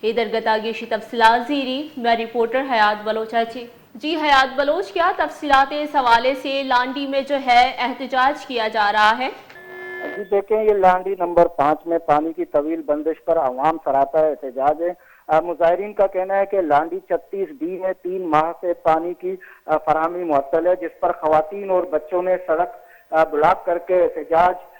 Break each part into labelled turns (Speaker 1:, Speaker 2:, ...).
Speaker 1: ادھر گتاگیشی تفصیلات زیری میں رپورٹر حیات بلوچ ہے۔ جی حیات بلوچ، کیا تفصیلات اس حوالے سے لانڈی میں جو ہے احتجاج کیا جا رہا ہے؟
Speaker 2: جی دیکھیں، یہ لانڈی نمبر 5 میں پانی کی طویل بندش پر عوام سراپا احتجاج ہے۔ مظاہرین کا کہنا ہے کہ لانڈی 36B میں 3 ماہ سے پانی کی فراہمی معطل ہے، جس پر خواتین اور بچوں نے سڑک بلاک کر کے احتجاج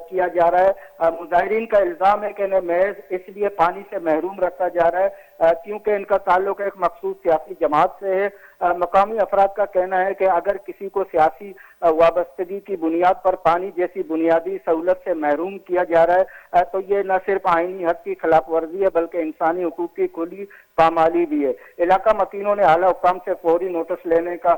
Speaker 2: کیا جا رہا ہے۔ مظاہرین کا الزام ہے کہ انہیں محض اس لیے پانی سے محروم رکھا جا رہا ہے کیونکہ ان کا تعلق ایک مخصوص سیاسی جماعت سے ہے۔ مقامی افراد کا کہنا ہے کہ اگر کسی کو سیاسی وابستگی کی بنیاد پر پانی جیسی بنیادی سہولت سے محروم کیا جا رہا ہے تو یہ نہ صرف آئینی حق کی خلاف ورزی ہے بلکہ انسانی حقوق کی کھلی پامالی بھی ہے۔ علاقہ مکینوں نے اعلیٰ حکام سے فوری نوٹس لینے کا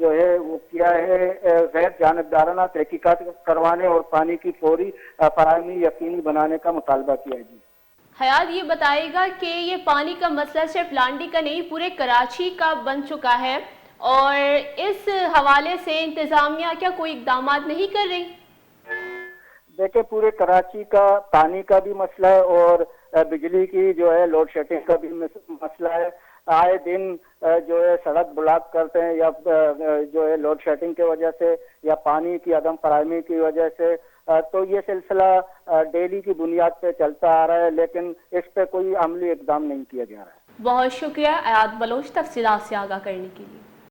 Speaker 2: جو ہے وہ کیا ہے، غیر جانبدارانہ تحقیقات کروانے اور پانی کی فوری فراہمی یقینی بنانے کا مطالبہ کیا ہے۔ جی
Speaker 1: حیات، یہ بتائے گا کہ یہ پانی کا مسئلہ صرف لانڈی کا نہیں پورے کراچی کا بن چکا ہے، اور اس حوالے سے انتظامیہ کیا کوئی اقدامات نہیں کر رہی؟
Speaker 2: دیکھیں، پورے کراچی کا پانی کا بھی مسئلہ ہے اور بجلی کی جو ہے لوڈ شیڈنگ کا بھی مسئلہ ہے۔ آئے دن جو ہے سڑک بلاک کرتے ہیں یا جو ہے لوڈ شیڈنگ کی وجہ سے یا پانی کی عدم فراہمی کی وجہ سے، تو یہ سلسلہ ڈیلی کی بنیاد پہ چلتا آ رہا ہے، لیکن اس پہ کوئی عملی اقدام نہیں کیا جا رہا ہے۔
Speaker 1: بہت شکریہ حیات بلوچ تفصیلات سے آگاہ کرنے کے لیے۔